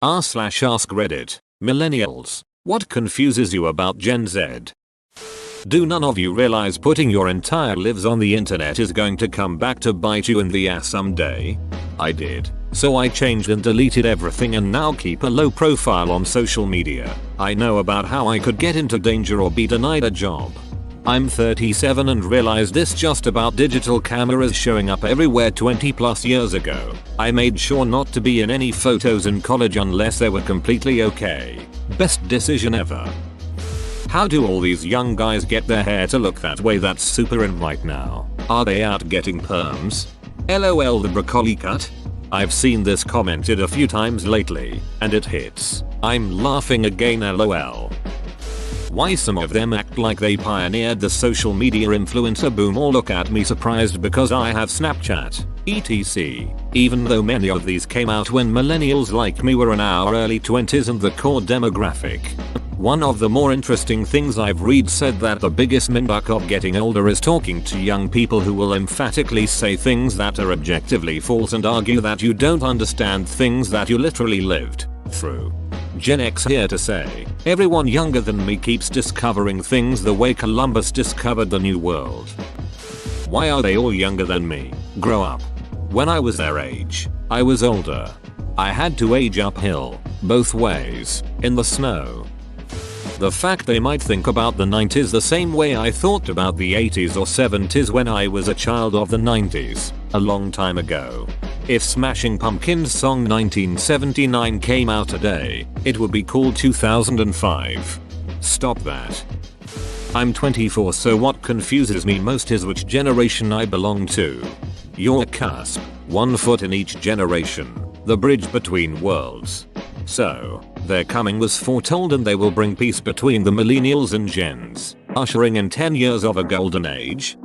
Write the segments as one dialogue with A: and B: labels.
A: r/ask Reddit. Millennials. What confuses you about Gen Z? Do none of you realize putting your entire lives on the internet is going to come back to bite you in the ass someday? I did. So I changed and deleted everything and now keep a low profile on social media. I know about how I could get into danger or be denied a job. I'm 37 and realized this just about digital cameras showing up everywhere 20 plus years ago. I made sure not to be in any photos in college unless they were completely okay. Best decision ever. How do all these young guys get their hair to look that way? That's super in right now. Are they out getting perms? LOL, the broccoli cut? I've seen this commented a few times lately, and it hits. I'm laughing again, LOL. Why some of them act like they pioneered the social media influencer boom, or look at me surprised because I have Snapchat, etc. Even though many of these came out when millennials like me were in our early 20s and the core demographic. One of the more interesting things I've read said that the biggest minbuck of getting older is talking to young people who will emphatically say things that are objectively false and argue that you don't understand things that you literally lived through. Gen X here to say, everyone younger than me keeps discovering things the way Columbus discovered the New World. Why are they all younger than me? Grow up. When I was their age, I was older. I had to age uphill, both ways, in the snow. The fact they might think about the 90s the same way I thought about the 80s or 70s when I was a child of the 90s, a long time ago. If Smashing Pumpkins' song 1979 came out today, it would be called 2005. Stop that. I'm 24, so what confuses me most is which generation I belong to. You're a cusp, 1 foot in each generation, the bridge between worlds. So, their coming was foretold and they will bring peace between the millennials and gens, ushering in 10 years of a golden age.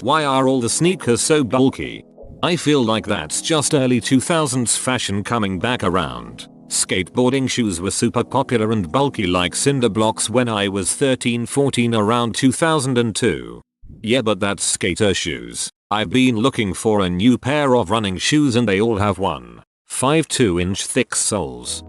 A: Why are all the sneakers so bulky? I feel like that's just early 2000s fashion coming back around. Skateboarding shoes were super popular and bulky like cinder blocks when I was 13-14 around 2002. Yeah, but that's skater shoes. I've been looking for a new pair of running shoes and they all have 1.52-inch thick soles.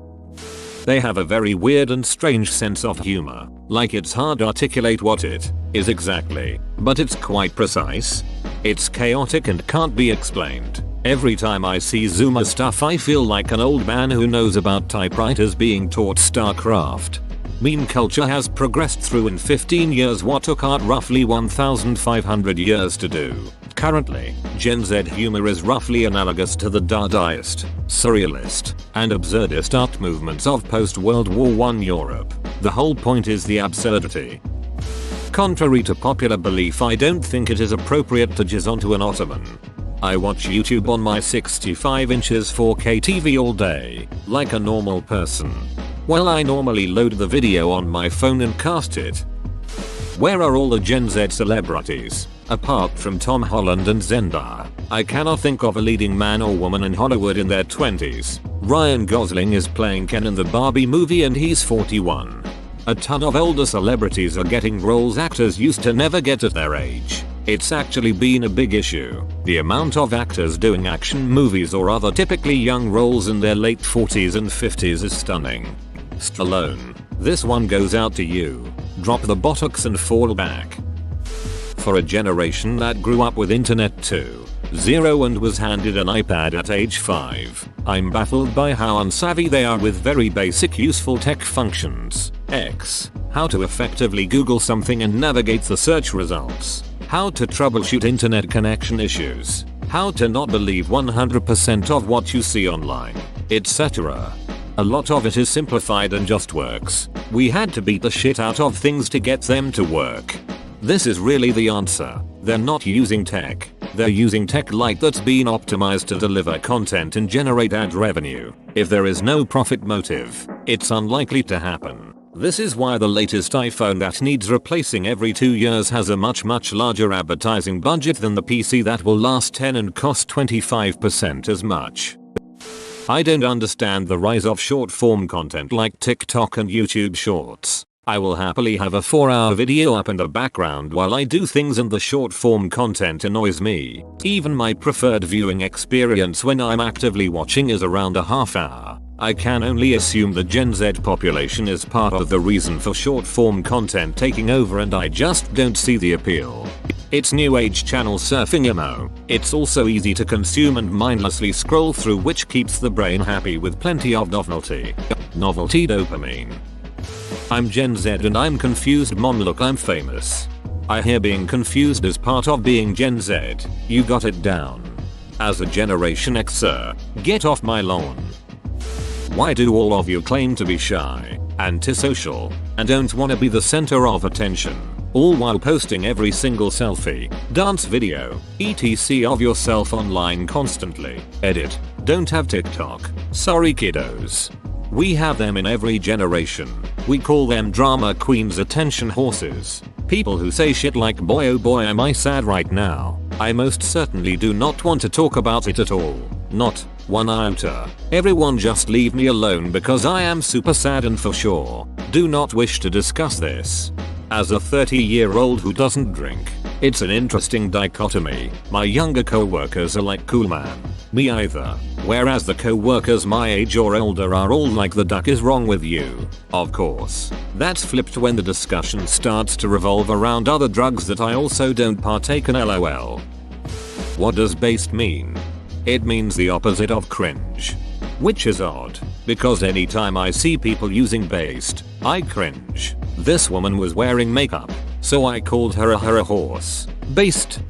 A: They have a very weird and strange sense of humor, like it's hard to articulate what it is exactly, but it's quite precise. It's chaotic and can't be explained. Every time I see Zoomer stuff I feel like an old man who knows about typewriters being taught StarCraft. Meme culture has progressed through in 15 years what took art roughly 1,500 years to do. Currently, Gen Z humor is roughly analogous to the Dadaist, Surrealist, and Absurdist art movements of post-World War I Europe. The whole point is the absurdity. Contrary to popular belief, I don't think it is appropriate to jizz onto an ottoman. I watch YouTube on my 65 inches 4K TV all day, like a normal person. Well, I normally load the video on my phone and cast it. Where are all the Gen Z celebrities? Apart from Tom Holland and Zendaya, I cannot think of a leading man or woman in Hollywood in their 20s. Ryan Gosling is playing Ken in the Barbie movie and he's 41. A ton of older celebrities are getting roles actors used to never get at their age. It's actually been a big issue. The amount of actors doing action movies or other typically young roles in their late 40s and 50s is stunning. Stallone, this one goes out to you. Drop the botox and fall back. For a generation that grew up with Internet 2.0 and was handed an iPad at age 5, I'm baffled by how unsavvy they are with very basic useful tech functions. How to effectively Google something and navigate the search results. How to troubleshoot internet connection issues. How to not believe 100% of what you see online, etc. A lot of it is simplified and just works. We had to beat the shit out of things to get them to work. This is really the answer. They're not using tech. They're using tech light that's been optimized to deliver content and generate ad revenue. If there is no profit motive, it's unlikely to happen. This is why the latest iPhone that needs replacing every 2 years has a much larger advertising budget than the PC that will last 10 and cost 25% as much. I don't understand the rise of short form content like TikTok and YouTube Shorts. I will happily have a 4-hour video up in the background while I do things, and the short form content annoys me. Even my preferred viewing experience when I'm actively watching is around a half hour. I can only assume the Gen Z population is part of the reason for short form content taking over, and I just don't see the appeal. It's new age channel surfing emo. It's also easy to consume and mindlessly scroll through, which keeps the brain happy with plenty of novelty. Novelty dopamine. I'm Gen Z and I'm confused, mom, look, I'm famous. I hear being confused is part of being Gen Z. You got it down. As a Generation Xer, get off my lawn. Why do all of you claim to be shy, antisocial, and don't want to be the center of attention, all while posting every single selfie, dance video, etc. of yourself online constantly? Edit. Don't have TikTok. Sorry kiddos. We have them in every generation. We call them drama queens, attention horses. People who say shit like, boy oh boy am I sad right now. I most certainly do not want to talk about it at all. Not one iota. Everyone just leave me alone because I am super sad and for sure do not wish to discuss this. As a 30-year-old who doesn't drink, it's an interesting dichotomy. My younger co-workers are like, cool man. Me either. Whereas the co-workers my age or older are all like, the duck is wrong with you. Of course, that's flipped when the discussion starts to revolve around other drugs that I also don't partake in, lol. What does based mean? It means the opposite of cringe. Which is odd, because anytime I see people using based, I cringe. This woman was wearing makeup, so I called her a horse. Based.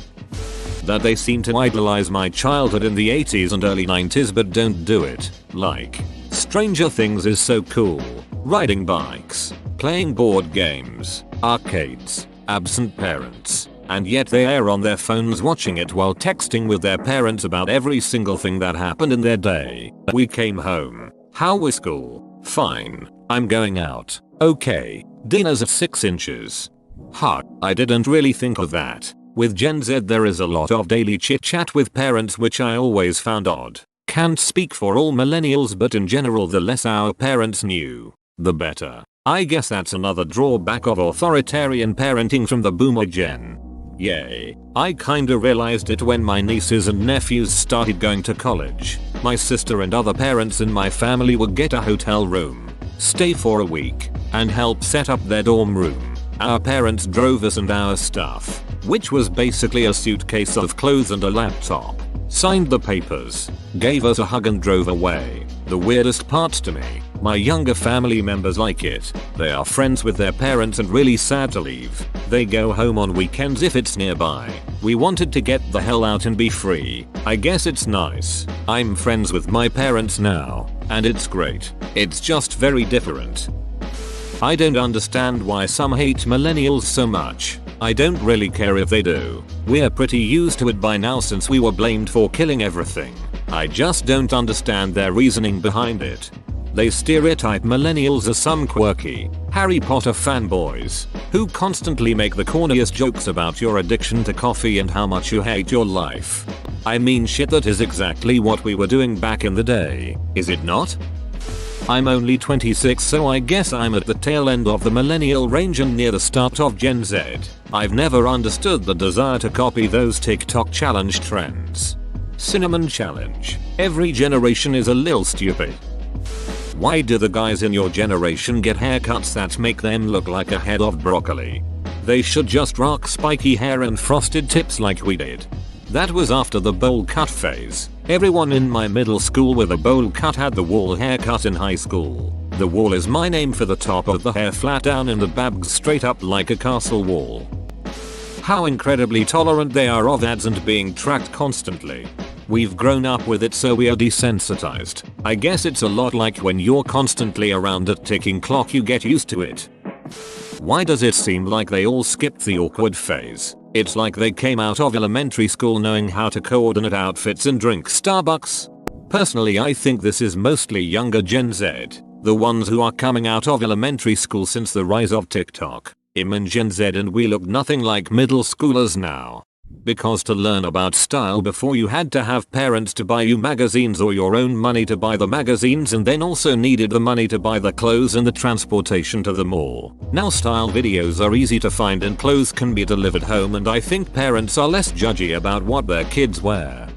A: That they seem to idolize my childhood in the 80s and early 90s but don't do it. Like, Stranger Things is so cool. Riding bikes, playing board games, arcades, absent parents. And yet they are on their phones watching it while texting with their parents about every single thing that happened in their day. We came home. How was school? Fine. I'm going out. Okay. Dinner's at 6 inches. Ha, I didn't really think of that. With Gen Z there is a lot of daily chit chat with parents, which I always found odd. Can't speak for all millennials, but in general the less our parents knew, the better. I guess that's another drawback of authoritarian parenting from the boomer gen. Yay. I kinda realized it when my nieces and nephews started going to college. My sister and other parents in my family would get a hotel room, stay for a week, and help set up their dorm room. Our parents drove us and our stuff, which was basically a suitcase of clothes and a laptop, signed the papers, gave us a hug and drove away. The weirdest part to me, my younger family members like it. They are friends with their parents and really sad to leave. They go home on weekends if it's nearby. We wanted to get the hell out and be free. I guess it's nice. I'm friends with my parents now, and it's great. It's just very different. I don't understand why some hate millennials so much. I don't really care if they do. We're pretty used to it by now since we were blamed for killing everything. I just don't understand their reasoning behind it. They stereotype millennials as some quirky Harry Potter fanboys who constantly make the corniest jokes about your addiction to coffee and how much you hate your life. I mean, shit, that is exactly what we were doing back in the day, is it not? I'm only 26, so I guess I'm at the tail end of the millennial range and near the start of Gen Z. I've never understood the desire to copy those TikTok challenge trends. Cinnamon challenge. Every generation is a little stupid. Why do the guys in your generation get haircuts that make them look like a head of broccoli? They should just rock spiky hair and frosted tips like we did. That was after the bowl cut phase. Everyone in my middle school with a bowl cut had the wall haircut in high school. The wall is my name for the top of the hair flat down and the babs straight up like a castle wall. How incredibly tolerant they are of ads and being tracked constantly. We've grown up with it, so we are desensitized. I guess it's a lot like when you're constantly around a ticking clock, you get used to it. Why does it seem like they all skipped the awkward phase? It's like they came out of elementary school knowing how to coordinate outfits and drink Starbucks. Personally, I think this is mostly younger Gen Z, the ones who are coming out of elementary school since the rise of TikTok. I'm in Gen Z and we look nothing like middle schoolers now. Because to learn about style before you had to have parents to buy you magazines or your own money to buy the magazines and then also needed the money to buy the clothes and the transportation to the mall. Now style videos are easy to find and clothes can be delivered home, and I think parents are less judgy about what their kids wear.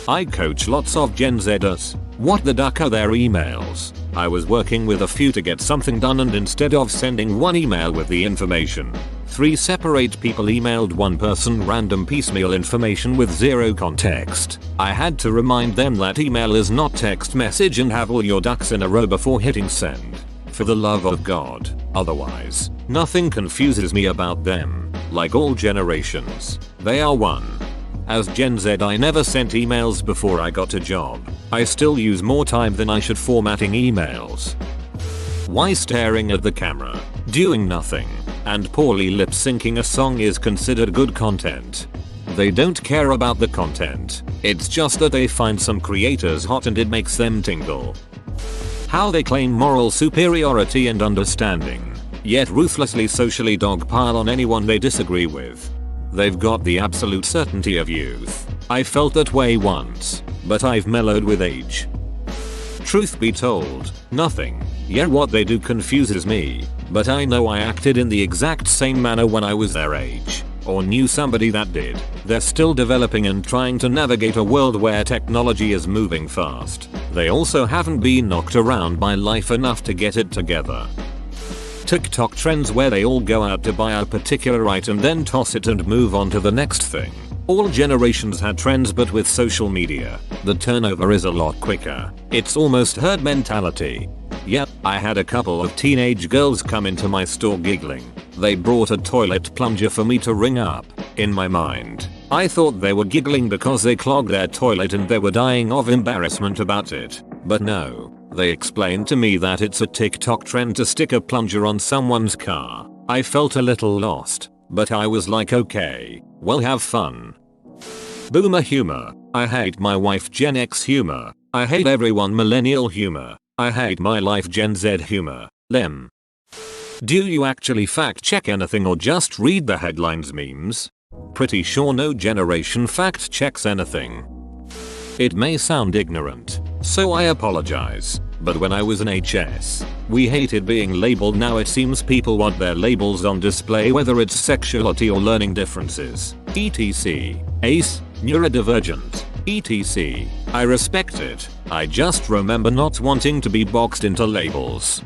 A: I coach lots of Gen Zers. What the duck are their emails? I was working with a few to get something done, and instead of sending one email with the information, 3 separate people emailed one person random piecemeal information with zero context. I had to remind them that email is not text message and have all your ducks in a row before hitting send. For the love of God. Otherwise, nothing confuses me about them. Like all generations, they are one. As Gen Z, I never sent emails before I got a job. I still use more time than I should formatting emails. Why staring at the camera, doing nothing, and poorly lip syncing a song is considered good content? They don't care about the content. It's just that they find some creators hot and it makes them tingle. How they claim moral superiority and understanding, yet ruthlessly socially dogpile on anyone they disagree with. They've got the absolute certainty of youth. I felt that way once, but I've mellowed with age. Truth be told, nothing. Yeah, what they do confuses me, but I know I acted in the exact same manner when I was their age, or knew somebody that did. They're still developing and trying to navigate a world where technology is moving fast. They also haven't been knocked around by life enough to get it together. TikTok trends where they all go out to buy a particular item, then toss it and move on to the next thing. All generations had trends, but with social media, the turnover is a lot quicker. It's almost herd mentality. Yep, I had a couple of teenage girls come into my store giggling. They brought a toilet plunger for me to ring up. In my mind, I thought they were giggling because they clogged their toilet and they were dying of embarrassment about it. But no. They explained to me that it's a TikTok trend to stick a plunger on someone's car. I felt a little lost, but I was like, okay, well, have fun. Boomer humor. I hate my wife Gen X humor. I hate everyone millennial humor. I hate my life Gen Z humor. Lem. Do you actually fact check anything or just read the headlines memes? Pretty sure no generation fact checks anything. It may sound ignorant, so I apologize, but when I was in HS, we hated being labeled. Now it seems people want their labels on display, whether it's sexuality or learning differences, etc. Ace, neurodivergent, etc. I respect it, I just remember not wanting to be boxed into labels.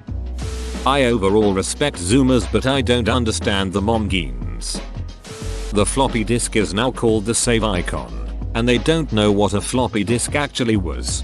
A: I overall respect Zoomers, but I don't understand the mom genes. The floppy disk is now called the save icon, and they don't know what a floppy disk actually was.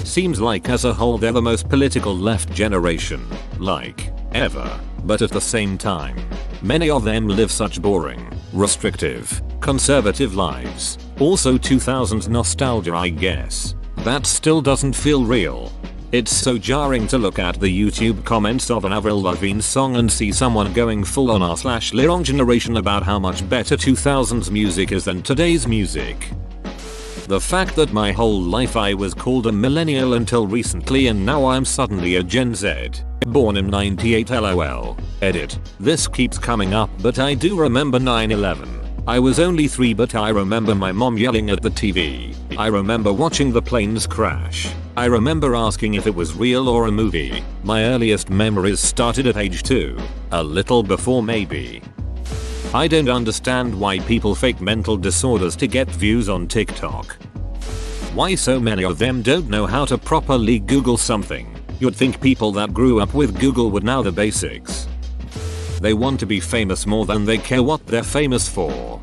A: Seems like as a whole they're the most political left generation, like, ever. But at the same time, many of them live such boring, restrictive, conservative lives. Also 2000s nostalgia, I guess. That still doesn't feel real. It's so jarring to look at the YouTube comments of an Avril Lavigne song and see someone going full on r/Lirong generation about how much better 2000s music is than today's music. The fact that my whole life I was called a millennial until recently, and now I'm suddenly a Gen Z. Born in 98 lol. Edit. This keeps coming up, but I do remember 9/11. I was only 3, but I remember my mom yelling at the TV. I remember watching the planes crash. I remember asking if it was real or a movie. My earliest memories started at age 2. A little before maybe. I don't understand why people fake mental disorders to get views on TikTok. Why so many of them don't know how to properly Google something. You'd think people that grew up with Google would know the basics. They want to be famous more than they care what they're famous for.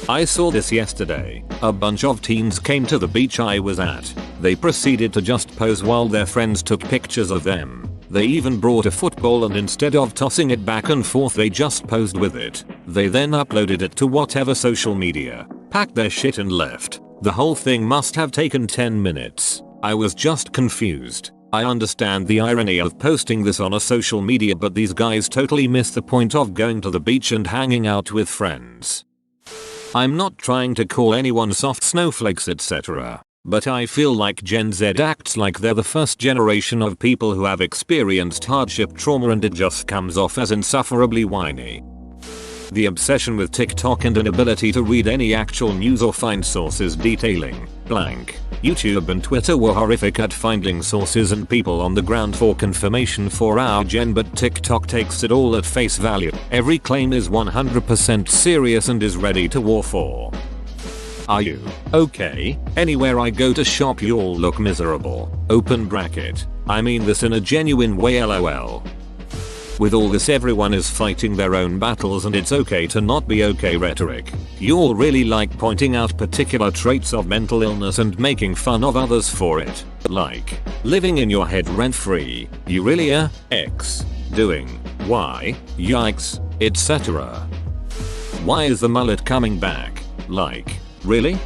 A: I saw this yesterday. A bunch of teens came to the beach I was at. They proceeded to just pose while their friends took pictures of them. They even brought a football, and instead of tossing it back and forth they just posed with it. They then uploaded it to whatever social media, packed their shit and left. The whole thing must have taken 10 minutes. I was just confused. I understand the irony of posting this on a social media, but these guys totally miss the point of going to the beach and hanging out with friends. I'm not trying to call anyone soft snowflakes etc. But I feel like Gen Z acts like they're the first generation of people who have experienced hardship trauma, and it just comes off as insufferably whiny. The obsession with TikTok and inability to read any actual news or find sources detailing blank. YouTube and Twitter were horrific at finding sources and people on the ground for confirmation for our gen, but TikTok takes it all at face value. Every claim is 100% serious and is ready to war for. Are you okay? Anywhere I go to shop you all look miserable. Open bracket. I mean this in a genuine way, lol. With all this, everyone is fighting their own battles and it's okay to not be okay rhetoric. You all really like pointing out particular traits of mental illness and making fun of others for it. Like living in your head rent free. You really are X doing Y yikes etc. Why is the mullet coming back? Like really?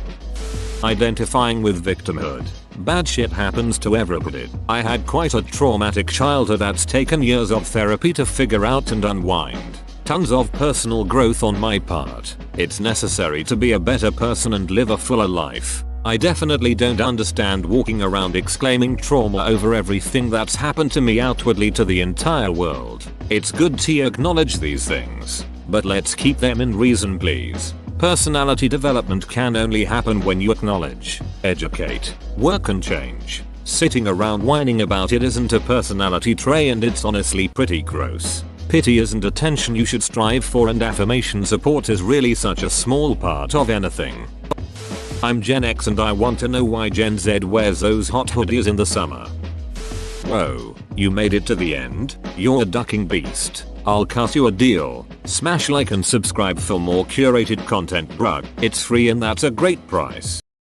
A: Identifying with victimhood. Bad shit happens to everybody. I had quite a traumatic childhood that's taken years of therapy to figure out and unwind. Tons of personal growth on my part. It's necessary to be a better person and live a fuller life. I definitely don't understand walking around exclaiming trauma over everything that's happened to me outwardly to the entire world. It's good to acknowledge these things, but let's keep them in reason, please. Personality development can only happen when you acknowledge, educate, work and change. Sitting around whining about it isn't a personality trait and it's honestly pretty gross. Pity isn't attention you should strive for, and affirmation support is really such a small part of anything. I'm Gen X and I want to know why Gen Z wears those hot hoodies in the summer. Whoa, you made it to the end? You're a ducking beast. I'll cut you a deal. Smash like and subscribe for more curated content, bruh. It's free and that's a great price.